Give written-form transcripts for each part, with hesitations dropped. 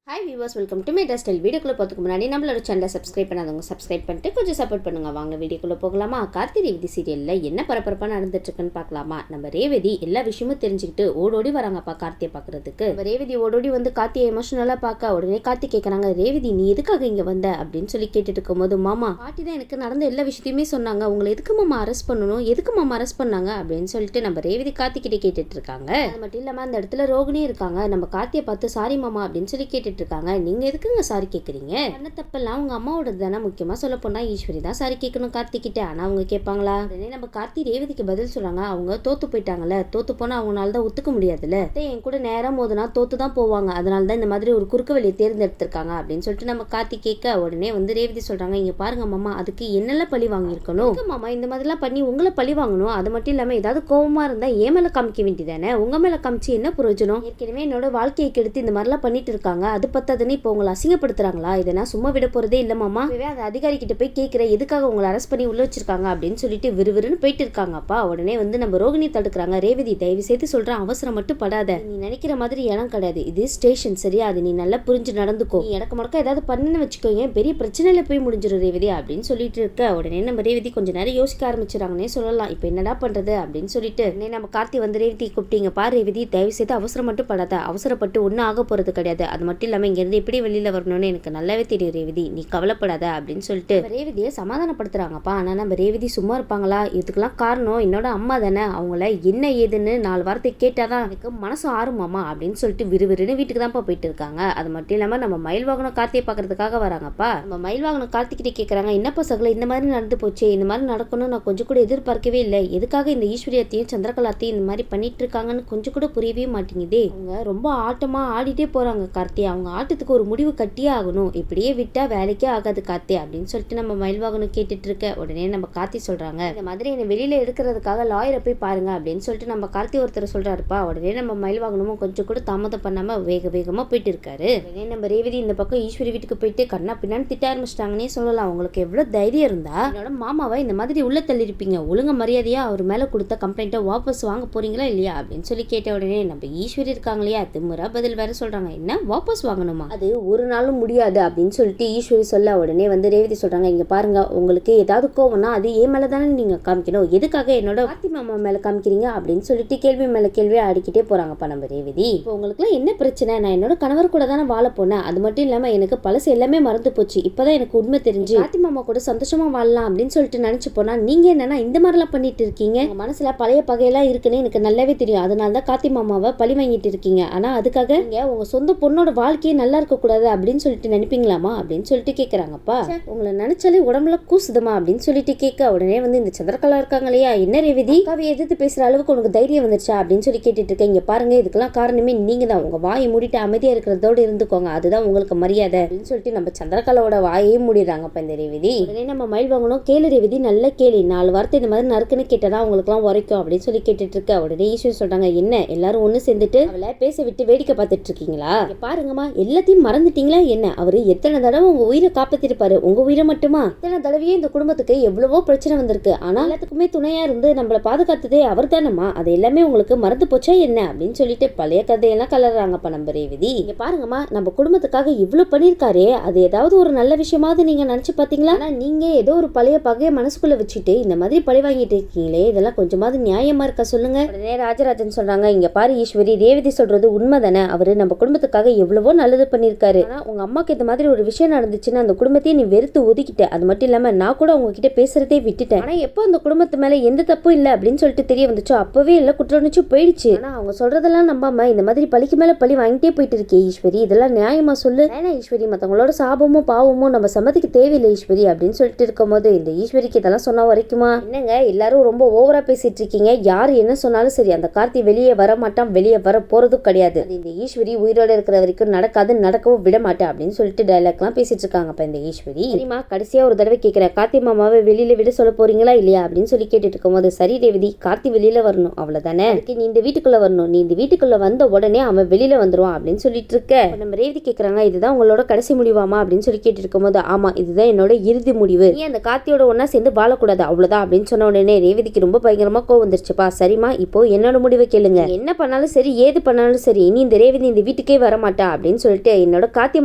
Hi viewers, welcome to my style. வீடியோக்குள்ளே போகிறதுக்கு முன்னாடி நம்மளோட சேனலை சப்ஸ்கிரைப் பண்ணாதவங்க சப்ஸ்கிரைப் பண்ணிட்டு கொஞ்சம் சப்போர்ட் பண்ணுங்க. வாங்க வீடியோக்குள்ளே போகலாமா? கார்த்தி ரேவதி சீரியலில் என்ன பரபரப்பாக நடந்துட்டுருக்குன்னு பார்க்கலாமா? நம்ம ரேவதி எல்லா விஷயமும் தெரிஞ்சுக்கிட்டு ஓடோடி வராங்கப்பா கார்த்தியை பார்க்குறதுக்கு. நம்ம ரேவதி ஓடோடி வந்து கார்த்தியை எமோஷனலாக பார்க்க உடனே கார்த்தி கேட்குறாங்க, ரேவதி நீ எதுக்காக இங்கே வந்த அப்படின்னு சொல்லி கேட்டுட்டு இருக்கும்போது, மாமா பாட்டி தான் எனக்கு நடந்த எல்லா விஷயத்தையுமே சொன்னாங்க, உங்களை எதுக்கு மாமா அரெஸ்ட் பண்ணணும், எதுக்கு மாமா அரெஸ்ட் பண்ணாங்க அப்படின்னு சொல்லிட்டு நம்ம ரேவதி கார்த்திக்கிட்டே கேட்டுட்டு இருக்காங்க. அது மட்டும் இல்லாமல் அந்த இடத்துல ரோகிணி இருக்காங்க. நம்ம கார்த்தியை பார்த்து சாரி மாமா அப்படின்னு சொல்லி கேட்டுட்டு இருக்காங்க. நீங்க எதுக்குங்க சாரி கேட்குறீங்க? பண்ண தப்பெல்லாம் உங்க அம்மாவோட தானே. முக்கியமா சொல்ல போனா ஈஸ்வரி தான் சாரி கேட்கணும் கார்த்திகிட்ட. ஆனா அவங்க கேட்பாங்களா? உடனே நம்ம கார்த்தி ரேவதிக்கு பதில் சொல்றாங்க, அவங்க தோத்து போயிட்டாங்கல்ல, தோத்து போனா அவங்களால தான் ஒத்துக்க முடியாதுல்ல, என் கூட நேரம் போதுனா தோத்து தான் போவாங்க, அதனால தான் இந்த மாதிரி ஒரு குறுக்கு வழியை தேர்ந்தெடுத்திருக்காங்க அப்படின்னு சொல்லிட்டு நம்ம கார்த்தி கேட்க உடனே வந்து ரேவதி சொல்றாங்க, இங்க பாருங்க மாமா, அதுக்கு என்னெல்லாம் பழி வாங்கியிருக்கணும் மாமா, இந்த மாதிரிலாம் பண்ணி உங்களை பழி வாங்கணும். அது மட்டும் இல்லாம ஏதாவது கோபமா இருந்தா ஏன் மேல காமிக்க வேண்டியதானே, உங்க மேல காமிச்சு என்ன பிரயோஜனம்? ஏற்கனவே என்னோட வாழ்க்கையை கெடுத்து இந்த மாதிரிலாம் பண்ணிட்டு இருக்காங்க, அது பத்தாதுன்னு இப்போ உங்களை அசிங்கப்படுத்துறாங்களா? இதை நான் சும்மா விட போறதே இல்ல மாமா. அந்த அதிகாரி கிட்ட போய் கேட்கிறேன், எதுக்காக உங்களை அரெஸ்ட் பண்ணி உள்ள வச்சிருக்காங்க அப்படின்னு சொல்லிட்டு விறுவிறுன்னு போயிட்டு இருக்காங்கப்பா. உடனே வந்து நம்ம ரோகிணி தடுக்கிறாங்க, ரேவதி தயவு செய்து சொல்றேன், அவசரம் மட்டும் படாத, நீ நினைக்கிற மாதிரி இடம் கிடையாது, இது ஸ்டேஷன் சரியா, அது நீ நல்லா புரிஞ்சு நடந்துக்கோ, நீ இடக்க முடக்க ஏதாவது பண்ணுன்னு வச்சுக்கோங்க, பெரிய பிரச்சனையில போய் முடிஞ்சிடும் ரேவதி அப்படின்னு சொல்லிட்டு இருக்க உடனே நம்ம ரேவதி கொஞ்ச நேரம் யோசிக்க ஆரம்பிச்சிடறாங்கன்னே சொல்லலாம். இப்போ என்னடா பண்றது அப்படின்னு சொல்லிட்டு உடனே நம்ம கார்த்தி வந்து ரேவதி கூப்பிட்டீங்க பா, ரேவதி தயவு செய்து அவசரம் மட்டும் படாத, அவசரப்பட்டு ஒன்னும் ஆக போறது கிடையாது, அது மட்டும் இல்லாம இங்க இருந்து எப்படி வெளியில வரணும்னு எனக்கு நல்லாவே தெரியும் ரேவதி, நீ கவலைப்படாத அப்படின்னு சொல்லிட்டு ரேவதியை சமாதானப்படுத்துறாங்கப்பா. ஆனா நம்ம ரேவதி சும்மா இருப்பாங்களா? இதுக்கெல்லாம் காரணம் என்னோட அம்மா தானே, அவங்கள என்ன ஏதுன்னு 4 வார்த்தை கேட்டாதான் எனக்கு மனசு ஆறுமாமா அப்படின்னு சொல்லிட்டு விறுவிறுன்னு வீட்டுக்கு தான்ப்பா போயிட்டு இருக்காங்க. அது மட்டும் இல்லாம நம்ம மயில் வாகனம் கார்த்தியை பாக்குறதுக்காக வராங்கப்பா. நம்ம மயில் வாகனம் கார்த்திகிட்ட கேட்கறாங்க, என்னப்பா சகல இந்த மாதிரி நடந்து போச்சு, இந்த மாதிரி நடக்கணும் நான் கொஞ்சம் கூட எதிர்பார்க்கவே இல்லை, எதுக்காக இந்த ஈஸ்வரியத்தையும் சந்திரகலாத்தையும் இந்த மாதிரி பண்ணிட்டு இருக்காங்கன்னு கொஞ்சம் கூட புரியவே மாட்டேங்குதே, அவங்க ரொம்ப ஆட்டமா ஆடிட்டே போறாங்க கார்த்தி, அவங்க ஆட்டத்துக்கு ஒரு முடிவு கட்டியே ஆகணும், இப்படியே விட்டா வேலைக்கே ஆகாது கார்த்தி அப்படின்னு சொல்லிட்டு நம்ம மயில்வாகனம் கேட்டுட்டு இருக்க உடனே நம்ம கார்த்தி சொல்றாங்க, இந்த மாதிரி என்னை வெளியில எடுக்கிறதுக்காக லாயரை போய் பாருங்க அப்படின்னு சொல்லிட்டு நம்ம கார்த்தி ஒருத்தர் சொல்றாருப்பா. உடனே நம்ம மயில்வாகனமும் கொஞ்சம் கூட தாமதம் பண்ணாம வேகமா போயிட்டு இருக்காரு. உடனே நம்ம ரேவதி இந்த பக்கம் ஈஸ்வரி வீட்டுக்கு போயிட்டு கண்ணா பின்னான்னு திட்ட ஆரம்பிச்சிட்டாங்கன்னே சொல்லலாம். அவங்களுக்கு எவ்வளவு தைரியம் இருந்தா என்னோட மாமாவை இந்த மாதிரி உள்ள தள்ளிருப்பீங்க, ஒழுங்க மரியாதையா அவர் மேல கொடுத்த கம்ப்ளைண்ட்டை வாபஸ் வாங்க போறீங்களா இல்லையா அப்படின்னு சொல்லி கேட்ட உடனே நம்ம ஈஸ்வரி இருக்காங்க இல்லையா, திமுறா பதில் வேற சொல்றாங்க, என்ன வாபஸ் வாங்கணுமா, அது ஒரு நாளும் முடியாது அப்படின்னு சொல்லிட்டு ஈஸ்வரி சொல்ல உடனே வந்து ரேவதி சொல்றாங்க, இங்க பாருங்க உங்களுக்கு ஏதாவது கோவம்னா அது ஏன் மேல தானே நீங்க காமிக்கணும், எதுக்காக என்னோட கார்த்தி மாமா மேல காமிக்கிறீங்க அப்படின்னு சொல்லிட்டு கேள்வி மேல கேள்வியை அடிக்கிட்டே போறாங்கப்பா நம்ம ரேவதி. இப்போ உங்களுக்கு என்ன பிரச்சனை, நான் என்னோட கணவர் கூட தானே வாழ போனேன், அது மட்டும் இல்லாம எனக்கு பழசு எல்லாமே மறந்து போச்சு, இப்பதான் எனக்கு உண்மை தெரிஞ்சு கார்த்தி மாமா கூட சந்தோஷமா வாழலாம் அப்படின்னு சொல்லிட்டு நினைச்சு போனா நீங்க என்னன்னா இந்த மாதிரிலாம் பண்ணிட்டு இருக்கீங்க, மனசுல பழைய பகையெல்லாம் இருக்குன்னு எனக்கு நல்லாவே தெரியும், அதனாலதான் கார்த்தி மாமாவை பழி வாங்கிட்டு இருக்கீங்க, ஆனா அதுக்காக நீங்க உங்க சொந்த பொண்ணோட வாழ்க்கையே நல்லா இருக்க கூடாது அப்படின்னு சொல்லிட்டு நினைப்பீங்களாமா அப்படின்னு சொல்லிட்டு கேட்குறாங்கப்பா. உங்களை நினைச்சாலே உடம்புல கூசுதமா அப்படின்னு சொல்லிட்டு கேட்க உடனே வந்து இந்த சந்திரகலா இருக்காங்க இல்லையா, என்ன ரேவதி அக்காவை எதிர்த்து பேசுற அளவுக்கு உனக்கு தைரியம் வந்துருச்சா அப்படின்னு சொல்லி கேட்டுட்டு இருக்கேன், இங்க பாருங்க இதுக்கெல்லாம் காரணமே நீங்க தான், உங்க வாயை மூடிட்டு அமைதியா இருக்கிறதோட இருந்துக்கோங்க, அதுதான் உங்களுக்கு மரியாதை அப்படின்னு சொல்லிட்டு நம்ம சந்திரகலாவோட வாயே மூடிடுறாங்கப்பா இந்த ரேவதி. உடனே நம்ம மயில் வாங்கணும், கேளு ரேவதி நல்ல கேளு, 4 வார்த்தை இந்த மாதிரி நறுக்குன்னு கேட்டதா உங்களுக்கு எல்லாம் உரைக்கும் அப்படின்னு சொல்லி கேட்டுட்டு இருக்க உடனே ஈஸ்வரி சொல்றாங்க, என்ன எல்லாரும் ஒண்ணு சேர்ந்துட்டு அவளை பேச விட்டு வேடிக்கை பார்த்துட்டு இருக்கீங்களா, பாருங்கம்மா எல்லாத்தையும் மறந்துட்டீங்களா என்ன, அவரு எத்தனை தடவை உங்க உயிரை காப்பாத்திருப்பாரு, உங்க உயிரை மட்டுமா, இத்தனை தடவையே இந்த குடும்பத்துக்கு எவ்வளவோ பிரச்சனை வந்திருக்கு, ஆனா எல்லாத்துக்குமே துணையா இருந்து நம்மள பாதுகாத்ததே அவர் தானம்மா, அது எல்லாமே உங்களுக்கு மறந்து போச்சா என்ன அப்படின்னு சொல்லிட்டு பழைய கதையெல்லாம் கலர்றாங்கப்பா நம்ம ரேவதி. இங்க பாருங்கம்மா நம்ம குடும்பத்துக்காக இவ்வளவு பண்ணிருக்காரே, அது ஏதாவது ஒரு நல்ல விஷயமாவது நீங்க நினைச்சு பாத்தீங்களா, ஆனா நீங்க ஏதோ ஒரு பழைய பகைய மனசுக்குள்ள வச்சுட்டு இந்த மாதிரி பழி வாங்கிட்டு இருக்கீங்களே, இதெல்லாம் கொஞ்சமாவது நியாயமா இருக்கா சொல்லுங்க. உடனே ராஜராஜன் சொல்றாங்க, இங்க பாரு ஈஸ்வரி, ரேவதி சொல்றது உண்மைதானே, அவரு நம்ம குடும்பத்துக்காக எவ்வளவோ நல்லது பண்ணிருக்காரு, ஆனா உங்க அம்மாக்கு இந்த மாதிரி ஒரு விஷயம் நடந்துச்சுன்னா அந்த குடும்பத்தையே நீ வெறுத்து ஒதுக்கிட்ட, அது மட்டும் இல்லாம நான் கூட உங்ககிட்ட பேசுறதே விட்டுட்டேன், ஆனா எப்போ அந்த குடும்பத்து மேல எந்த தப்பும் இல்ல அப்படின்னு சொல்லிட்டு தெரிய வந்துச்சோ அப்பவே எல்லாம் குற்றணிச்சு போயிடுச்சு, ஆனா அவங்க சொல்றதெல்லாம் நம்பாம இந்த மாதிரி பழிக்கு மேல பழி வாங்கிட்டே போயிட்டு இருக்கே ஈஸ்வரி, இதெல்லாம் நியாயமா சொல்லு, ஏன்னா ஈஸ்வரி மத்தவங்களோட சாபமும் பாவமும் நம்ம சம்மதிக்கு தேவையில்லை ஈஸ்வரி அப்படின்னு சொல்லிட்டு இருக்கும் போது இந்த ஈஸ்வரிக்கு இதெல்லாம் சொன்னா வரைக்குமா, என்னங்க எல்லாரும் ரொம்ப ஓவரா பேசிட்டு இருக்கீங்க, யாரு என்ன சொன்னாலும் சரி அந்த கார்த்தி வெளியே வர மாட்டான், வெளியே வர போறதும் கிடையாது, இந்த ஈஸ்வரி உயிரோட இருக்கிற வரைக்கும் நடக்காது, நடக்கவும் விட மாட்டேன் அப்படின்னு சொல்லிட்டு டைலாக்லாம் பேசிட்டு இருக்காங்க இந்த ஈஸ்வரி. சரிமா கடைசியா ஒரு தடவை கேட்கிறேன், கார்த்தி மாமாவை வெளியில விட சொல்ல போறீங்களா இல்லையா அப்படின்னு சொல்லி கேட்டுட்டு இருக்கும் போது, சரி ரேவதி கார்த்தி வெளியில வரணும் அவ்வளவுதானே, நீ இந்த வீட்டுக்குள்ள வரணும், நீ இந்த வீட்டுக்குள்ள வந்த உடனே அவன் வெளியில வந்துருவான் அப்படின்னு சொல்லிட்டு இருக்க நம்ம ரேவதி கேட்கறாங்க, இதுதான் உங்களோட கடைசி முடிவாமா அப்படின்னு சொல்லி கேட்டு இருக்கும் போது, ஆமா இதுதான் என்னோட இறுதி முடிவு, நீ அந்த கார்த்தியோட ஒன்னா சேர்ந்து வாழக்கூடாது அவ்வளவுதான் அப்படின்னு சொன்ன உடனே ரேவதிக்கு ரொம்ப பயங்கரமா கோவம் வந்துருச்சுப்பா. சரிமா இப்போ என்னோட முடிவை கேளுங்க, என்ன பண்ணாலும் சரி ஏது பண்ணாலும் சரி இனி இந்த ரேவதி இந்த வீட்டுக்கே வரமாட்டா அப்படின்னு அப்படின்னு சொல்லிட்டு என்னோட கார்த்தி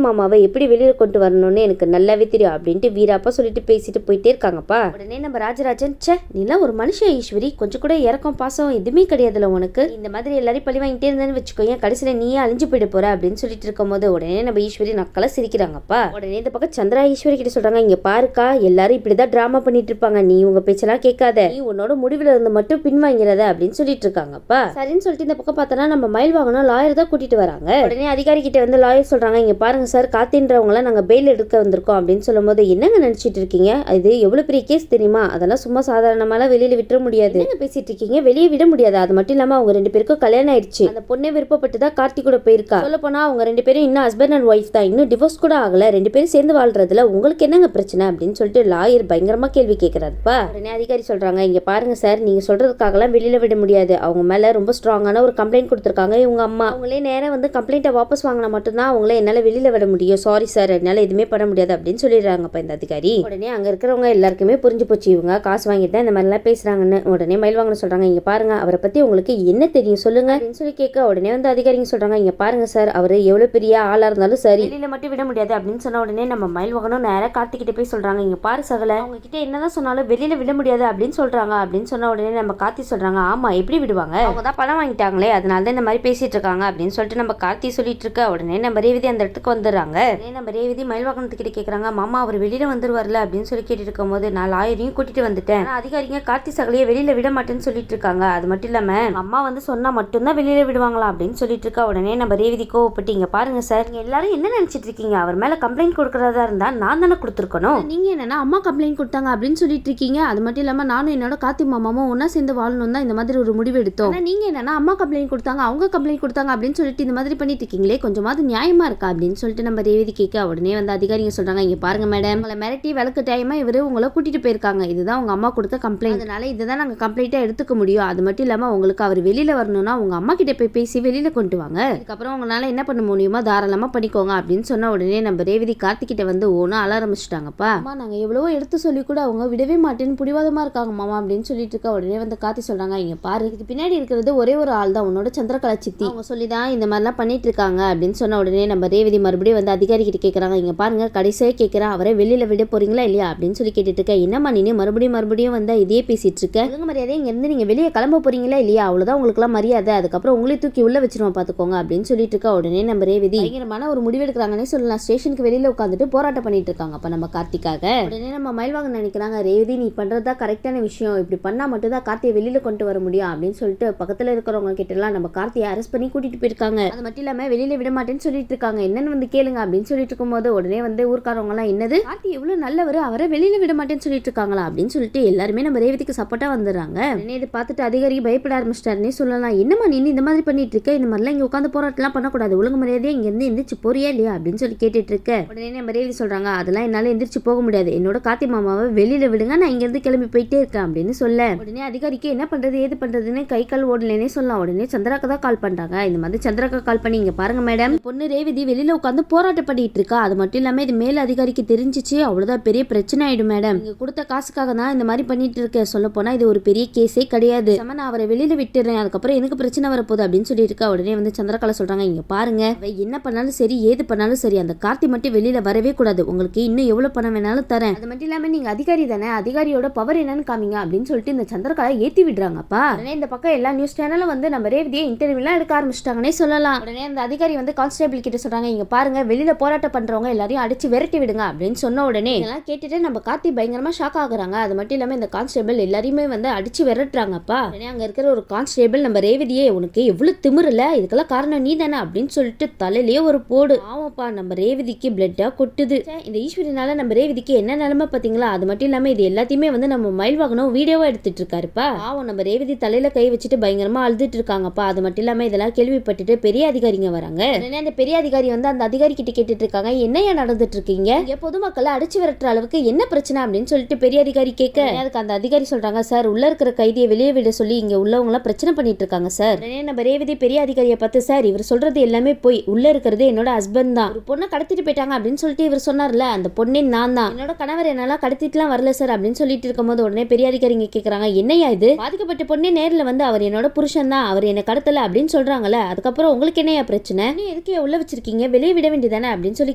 மாமாவை எப்படி வெளியில கொண்டு வரணும்னு எனக்கு நல்லாவே தெரியும் அப்படின்ட்டு வீராப்பா சொல்லிட்டு பேசிட்டு போயிட்டே இருக்காங்கப்பா. உடனே நம்ம ராஜராஜன், சே நீலாம் ஒரு மனுஷன் ஈஸ்வரி, கொஞ்சம் கூட இறக்கம் பாசம் எதுவுமே கிடையாதுல உனக்கு, இந்த மாதிரி எல்லாரும் பழி வாங்கிட்டே இருந்தேன்னு வச்சுக்கோங்க, கடைசியில நீயே அழிஞ்சு போயிட போற அப்படின்னு சொல்லிட்டு இருக்கும் போது உடனே நம்ம ஈஸ்வரி நக்கலா சிரிக்கிறாங்கப்பா. உடனே இந்த பக்கம் சந்திரா ஈஸ்வரி கிட்ட சொல்றாங்க, இங்க பாருக்கா எல்லாரும் இப்படிதான் டிராமா பண்ணிட்டு இருப்பாங்க, நீ உங்க பேச்செல்லாம் கேட்காத, நீ உன்னோட முடிவுல இருந்து மட்டும் பின்வாங்கிறத அப்படின்னு சொல்லிட்டு இருக்காங்கப்பா. சரின்னு சொல்லிட்டு இந்த பக்கம் பார்த்தோன்னா நம்ம மயில் வாங்கணும் லாயர் தான் கூட்டிட்டு வராங்க. உடனே அதிகாரி கிட்ட வந்து லாயர் சொல்றாங்க, இங்க பாருங்க சார், காத்தின்றவங்கள நாங்க பெயில் எடுக்க வந்திருக்கோம் அப்படின்னு சொல்லும் போது, என்னங்க நினைச்சிட்டு இருக்கீங்க, இது எவ்வளவு பெரிய கேஸ் தெரியுமா, அதெல்லாம் சும்மா சாதாரணமாலாம் வெளியில விட்டுற முடியாது, என்ன பேசிட்டு இருக்கீங்க, வெளியே விட முடியாது, அது மட்டும் இல்லாம அவங்க 2 பேருக்கும் கல்யாணம் ஆயிடுச்சு, அந்த பொண்ணை விருப்பப்பட்டு தான் கார்த்தி கூட போயிருக்கா, சொல்ல போனா அவங்க 2 பேரும் இன்னும் ஹஸ்பண்ட் அண்ட் ஒய்ஃப் தான், இன்னும் டிவோர்ஸ் கூட ஆகல, 2 பேரும் சேர்ந்து வாழ்றதுல உங்களுக்கு என்னங்க பிரச்சனை அப்படின்னு சொல்லிட்டு லாயர் பயங்கரமா கேள்வி கேட்கிறாருப்பா. உடனே அதிகாரி சொல்றாங்க, இங்க பாருங்க சார், நீங்க சொல்றதுக்காகலாம் வெளியில விட முடியாது, அவங்க மேல ரொம்ப ஸ்ட்ராங்கான ஒரு கம்ப்ளைண்ட் கொடுத்திருக்காங்க இவங்க அம்மா, அவங்களே நேரம் வந்து கம்ப்ளைண்ட்டை வாபஸ் வாங்கினா மட்டும்தான் அவங்கள என்னால வெளியில விட முடியும், சாரி சார் என்னால எதுவுமே பண்ண முடியாது அப்படின்னு சொல்லிடுறாங்கப்பா இந்த அதிகாரி. உடனே அங்க இருக்கிறவங்க எல்லாருக்குமே புரிஞ்சு போச்சு, இவங்க காசு வாங்கிட்டு தான் இந்த மாதிரி எல்லாம் பேசுறாங்கன்னு. உடனே மயில் வாங்க சொல்றாங்க, இங்க பாருங்க அவரை பத்தி உங்களுக்கு என்ன தெரியும் சொல்லுங்க அப்படின்னு சொல்லி கேட்க, உடனே வந்து அதிகாரிங்க சொல்றாங்க, இங்க பாருங்க சார், அவரு எவ்வளவு பெரிய ஆளா இருந்தாலும் சரி வெளியில மட்டும் விட முடியாது அப்படின்னு சொன்ன உடனே நம்ம மயில் வாகனம் நேரம் கார்த்திகிட்ட போய் சொல்றாங்க, இங்க பாரு சகல, அவங்க கிட்ட என்னதான் சொன்னாலும் வெளியில விட முடியாது அப்படின்னு சொல்றாங்க அப்படின்னு சொன்ன உடனே நம்ம கார்த்தி சொல்றாங்க, ஆமா எப்படி விடுவாங்க, அவங்க தான் பணம் வாங்கிட்டாங்களே அதனால தான் இந்த மாதிரி பேசிட்டு இருக்காங்க அப்படின்னு சொல்லிட்டு நம்ம கார்த்தி சொல்லிட்டு இருக்க. உடனே நம்ம ரேவதி அந்த இடத்துக்கு வந்துடுறாங்க. நம்ம ரேவதி மயில் வாகனத்துக்கிட்ட கேட்கறாங்க, மாமா அவர் வெளியில வந்துருவார்ல அப்படின்னு சொல்லி கேட்டுட்டு இருக்கும் போது, நான் லாயரையும் கூட்டிட்டு வந்துட்டேன், அதிகாரிங்க கார்த்தி சகலையை வெளியில விட மாட்டேன்னு சொல்லிட்டு இருக்காங்க, அது மட்டும் இல்லாம அம்மா வந்து சொன்னா மட்டும்தான் வெளியில விடுவாங்களா அப்படின்னு சொல்லிட்டு இருக்கா. உடனே நம்ம ரேவதி கோவப்பட்டு, இங்க பாருங்க சார், நீங்க எல்லாரும் என்ன நினைச்சிட்டு இருக்கீங்க, அவர் மேல கம்ப்ளைண்ட் கொடுக்கறதா இருந்தா நான் தானே கொடுத்துருக்கணும், நீங்க என்னன்னா அம்மா கம்ப்ளைண்ட் கொடுத்தாங்க அப்படின்னு சொல்லிட்டு இருக்கீங்க, அது மட்டும் இல்லாம நானும் என்னோட கார்த்தி மாமாவும் ஒன்னா சேர்ந்து வாழணும் தான் இந்த மாதிரி ஒரு முடிவு எடுத்தோம், நீங்க என்னன்னா அம்மா கம்ப்ளைண்ட் கொடுத்தாங்க அவங்க கம்ப்ளைண்ட் கொடுத்தாங்க அப்படின்னு சொல்லிட்டு இந்த மாதிரி பண்ணிட்டு இருக்கீங்களே, கொஞ்சமாவது நியாயமா இருக்கா அப்படின்னு சொல்லிட்டு நம்ம ரேவதி கேட்க. உடனே வந்து அதிகாரிங்க சொல்றாங்க, இங்க பாருங்க மேடம், உங்களை மிரட்டி விளக்கு டைமா இவரு உங்களை கூட்டிட்டு போயிருக்காங்க, இதுதான் உங்க அம்மா கொடுத்த கம்ப்ளைண்ட், அதனால இதுதான் நாங்க கம்ப்ளைண்டா எடுத்துக்க முடியும், அது மட்டும் இல்லாம உங்களுக்கு அவர் வெளியில வரணும்னா உங்க அம்மா கிட்ட போய் பேசி வெளியில கொண்டு வாங்க, அதுக்கப்புறம் உங்களால என்ன பண்ண முடியுமோ தாராளமா பண்ணிக்கோங்க அப்படின்னு சொன்ன உடனே நம்ம ரேவதி கார்த்திகிட்ட வந்து ஓனா அழ ஆரம்பிச்சிட்டாங்கப்பா. அம்மா நாங்க எவ்வளவோ எடுத்து சொல்லி கூட அவங்க விடவே மாட்டேன்னு புடிவாதமா இருக்காங்க மாமா அப்படின்னு சொல்லிட்டு இருக்க. உடனே வந்து கார்த்தி சொல்றாங்க, இங்க பாரு, இதுக்கு பின்னாடி இருக்கிறது ஒரே ஒரு ஆள் தான், உன்னோட சந்திரகலா சித்தி, அவங்க சொல்லிதான் இந்த மாதிரிலாம் பண்ணிட்டு இருக்காங்க அப்படின்னு சொன்ன உடனே நம்ம ரேவதி மறுபடியும் வந்து அதிகாரி கிட்ட கேட்கறாங்க, இங்க பாருங்க கடைசியாக கேட்கிறேன், அவரை வெளியில விட போறீங்களா இல்லையா அப்படின்னு சொல்லி கேட்டுட்டு இருக்க. என்னம்மா நீ மறுபடியும் வந்து இதே பேசிட்டு இருக்க, ஒழுங்கு மரியாதை இங்க இருந்து நீங்க வெளியே கிளம்ப போறீங்களா இல்லையா, அவ்வளவுதான் உங்களுக்கு எல்லாம் மரியாதை, அதுக்கப்புறம் உங்களை தூக்கி உள்ள வச்சிருவோம் பாத்துக்கோங்க அப்படின்னு சொல்லிட்டு இருக்க. உடனே நம்ம ரேவதி பயங்கரமான ஒரு முடிவு எடுக்கிறாங்கன்னே சொல்லலாம், ஸ்டேஷனுக்கு வெளியில உட்காந்துட்டு போராட்டம் பண்ணிட்டு இருக்காங்க அப்ப நம்ம கார்த்திக்காக. உடனே நம்ம மயில்வாங்க நினைக்கிறாங்க, ரேவதி நீ பண்றதா கரெக்டான விஷயம், இப்படி பண்ணா மட்டும் தான் கார்த்தியை வெளியில கொண்டு வர முடியும் அப்படின்னு சொல்லிட்டு பக்கத்துல இருக்கிறவங்க கிட்ட எல்லாம் நம்ம கார்த்தியை அரெஸ்ட் பண்ணி கூட்டிட்டு போயிருக்காங்க, அது மட்டும் இல்லாம வெளியில விட மாட்டேன்னு சொல்லிட்டு இருக்காங்க, என்னன்னு வந்து கேளுங்க அப்படின்னு சொல்லிட்டு இருக்கும்போது உடனே வந்து ஊர்க்காரவங்க எல்லாம், என்னது கார்த்தி எவ்வளவு நல்லவர், அவரை வெளியில விட மாட்டேன்னு சொல்லிட்டு இருக்காங்களா அப்படின்னு சொல்லிட்டு எல்லாருமே நம்ம ரேவதிக்கு சப்போர்ட்டா வந்துடுறாங்க. உடனே இதை பார்த்துட்டு அதிகாரி பயப்பட ஆரம்பிச்சிட்டாருன்னே சொல்லலாம், என்னமா நீ இந்த மாதிரி பண்ணிட்டு இருக்க, இந்த மாதிரிலாம் இங்க உட்காந்து போராட்டம்லாம் பண்ணக்கூடாது, ஒழுங்கு மரியாதையா இங்க இருந்து எந்திரிச்சு போறியா இல்லையா அப்படின்னு சொல்லி கேட்டுட்டு இருக்க. உடனே நம்ம ரேவதி சொல்றாங்க, அதெல்லாம் என்னால எந்திரிச்சு போக முடியாது, என்னோட கார்த்தி மாமாவை வெளியில விடுங்க, நான் இங்க இருந்து கிளம்பி போயிட்டே இருக்கேன் அப்படின்னு சொல்ல. உடனே அதிகாரிக்கு என்ன பண்றது ஏது பண்றதுன்னு கை கால் ஓடலனே சொல்லலாம். உடனே சந்திராக்கு தான் கால் பண்றாங்க. இந்த மாதிரி சந்திராக்கு கால் பண்ணி, இங்க பாருங்க மேடம், பொண்ணு ரேவதி வெளியில உட்காந்து போராட்டம் பண்ணிட்டு இருக்கா, அது மட்டும் இல்லாம இது மேல் அதிகாரிக்கு தெரிஞ்சிச்சு அவ்வளவுதான் பெரிய பிரச்சனை ஆயிடும் மேடம், நீங்க கொடுத்த காசுக்காக தான் இந்த மாதிரி பண்ணிட்டு இருக்க, சொல்ல போனா இது ஒரு பெரிய கேஸே கிடையாது, நான் அவரை வெளியில விட்டுறேன், அதுக்கப்புறம் எனக்கு பிரச்சனை வரப்போகுது அப்படின்னு சொல்லி இருக்கா. உடனே வந்து சந்திரகலா சொல்றாங்க, இங்க பாருங்க என்ன பண்ணாலும் சரி ஏது பண்ணாலும் சரி அந்த கார்த்தி மட்டும் வெளியில வரவே கூடாது, உங்களுக்கு இன்னும் எவ்வளவு பணம் வேணாலும் தரேன், அது மட்டும் இல்லாம நீங்க அதிகாரி தானே, அதிகாரியோட பவர் என்னன்னு காமிங்க அப்படின்னு சொல்லிட்டு இந்த சந்திரகலா ஏத்தி விடுறாங்கப்பா. உடனே இந்த பக்கம் எல்லா நியூஸ் சேனலும் வந்து நம்ம ரேவதியை இன்டர்வியூ எல்லாம் எடுக்க ஆரம்பிச்சிட்டாங்கன்னே சொல்லலாம். உடனே அந்த அதிகாரி வந்து கான்ஸ்டபிள் கிட்ட சொல்றாங்க, இங்க பாருங்க வெளியில போராட்டம் பண்றவங்க எல்லாரையும் அடிச்சு விரட்டி விடுங்க அப்படின்னு சொன்ன உடனே இதெல்லாம் கேட்டுட்டு நம்ம கார்த்தி பயங்கரமா ஷாக் ஆகுறாங்க. அது மட்டும் இல்லாம இந்த கான்ஸ்டபிள் எல்லாரையுமே வந்து அடிச்சு விரட்டுறாங்கப்பா. உடனே அங்க இருக்கிற ஒரு கான்ஸ்டபிள் நம்ம ரேவதியே, உனக்கு எவ்வளவு திமிரல, இதுக்கெல்லாம் காரணம் நீ தானே அப்படின்னு சொல்லிட்டு தலையிலேயே ஒரு போடு. ஆமாப்பா நம்ம ரேவதிக்கு பிளட்டா கொட்டுது, இந்த ஈஸ்வரினால நம்ம ரேவதிக்கு என்ன நிலைமை பாத்தீங்களா. அது மட்டும் இல்லாம இது எல்லாத்தையுமே வந்து நம்ம மயில் வாகனம் வீடியோவா எடுத்துட்டு இருக்காருப்பா. பாவம் நம்ம ரேவதி தலையில கை வச்சுட்டு பயங்கரமா அழுதுட்டு இருக்காங்கப்பா. அது மட்டும் இல்லாம இதெல்லாம் கேள்விப்பட்டுட்டு பெரிய அதிகாரிங்க வராங்க. உடனே அந்த பெரிய அதிகாரி வந்து அந்த அதிகாரி கிட்ட கேட்டுட்டு இருக்காங்க, என்னையா நடந்துட்டு இருக்கீங்க, பொதுமக்களை அடிச்சு விரட்டுற அளவுக்கு என்ன பிரச்சனை அப்படின்னு சொல்லிட்டு பெரிய அதிகாரி கேட்க. அதுக்கு அந்த அதிகாரி சொல்றாங்க, சார் உள்ள இருக்கிற கைதியை வெளியே விட சொல்லி இங்க உள்ளவங்க எல்லாம் பிரச்சனை பண்ணிட்டு இருக்காங்க சார். உடனே நம்ம ரேவதி பெரிய அதிகாரியை பார்த்து, சார் இவர் சொல்றது எல்லாமே போய், உள்ள இருக்கிறது என்னோட ஹஸ்பண்ட் தான், ஒரு பொண்ணை கடத்திட்டு போயிட்டாங்க அப்படின்னு சொல்லிட்டு இவர் சொன்னார்ல, அந்த பொண்ணே நான் தான், என்னோட கணவர் என்னால கடத்திட்டுலாம் வரல சார் அப்படின்னு சொல்லிட்டு இருக்கும்போது உடனே பெரிய அதிகாரிங்க கேட்கறாங்க, என்னையா இது, பாதிக்கப்பட்ட பொண்ணே நேரில் வந்து அவர் என்னோட புருஷன் தான், அவர் என்ன கடத்தல அப்படின்னு சொல்றாங்கல்ல, அதுக்கப்புறம் உங்களுக்கு என்னையா பிரச்சனை, நீ எதுக்கு உள்ள வச்சிருக்கீங்க, வெளியே விட வேண்டியதானே அப்படின்னு சொல்லி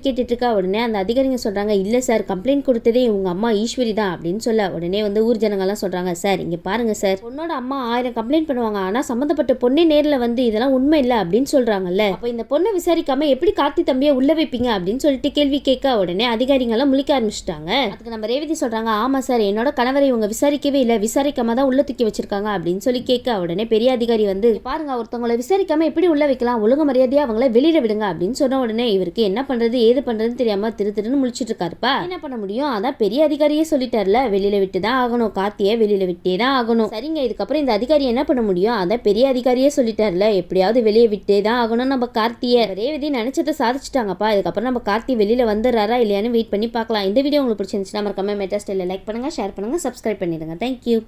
கேட்டுட்டு இருக்கா. உடனே அந்த அதிகாரிங்க சொல்றாங்க, இல்ல சார், கம்ப்ளைண்ட் கொடுத்ததே உங்க அம்மா ஈஸ்வரி தான் அப்படின்னு சொல்ல உடனே ஊர் ஜனங்கள்லாம் சொல்றாங்க, சார் இங்க பாருங்க சார், பொண்ணோட அம்மா 1000 கம்ப்ளைண்ட் பண்ணுவாங்க, ஆனா சம்பந்தப்பட்ட பொண்ணே நேர்ல இதெல்லாம் உண்மை இல்ல அப்படின்னு சொல்றாங்கல்ல, அப்ப இந்த பொண்ணை விசாரிக்காம எப்படி கார்த்தி தம்பியை உள்ள வைப்பீங்க அப்படின்னு சொல்லிட்டு கேள்வி கேட்க உடனே அதிகாரிங்க எல்லாம் முழிக்க ஆரம்பிச்சிட்டாங்க. அதுக்கு நம்ம ரேவதி சொல்றாங்க, ஆமா சார், என்னோட கணவரை இவங்க விசாரிக்கவே இல்ல, விசாரிக்காம தான் உள்ள தூக்கி வச்சிருக்காங்க அப்படின்னு சொல்லி கேட்க உடனே பெரிய அதிகாரி பாருங்க, ஒருத்தவங்களை விசாரிக்காம எப்படி உள்ள வைக்கலாம், ஒழுங்கு மரியாதையா அவங்கள வெளியில விடுங்க அப்படின்னு சொன்ன உடனே இவருக்கு என்ன பண்றது ஏது பண்றதுன்னு தெரியாம திருன்னு முழிச்சிட்டு இருக்காருப்பா. என்ன பண்ண முடியும், அதான் பெரிய அதிகாரியே சொல்லிட்டார்ல, வெளியில விட்டு தான் ஆகணும், கார்த்தியை வெளியில விட்டே தான் ஆகணும். சரிங்க, இதுக்கப்புறம் இந்த அதிகாரி என்ன பண்ண முடியும், அதான் பெரிய அதிகாரியே சொல்லிட்டார்ல, எப்படியாவது வெளியே விட்டே தான் ஆகணும் நம்ம கார்த்தியை. ரேவதி நினைச்சதை சாதிச்சிட்டாங்கப்பா. இதுக்கப்புறம் நம்ம கார்த்தி வெளியில வந்துடுறாரா இல்லையான்னு வெயிட் பண்ணி பார்க்கலாம். இந்த வீடியோ உங்களுக்கு பிடிச்சிருந்துச்சுன்னா மறக்காம மெட்டா ஸ்டைல லைக் பண்ணுங்க, ஷேர் பண்ணுங்க, சப்ஸ்கிரைப் பண்ணிடுங்க. தேங்க்யூ.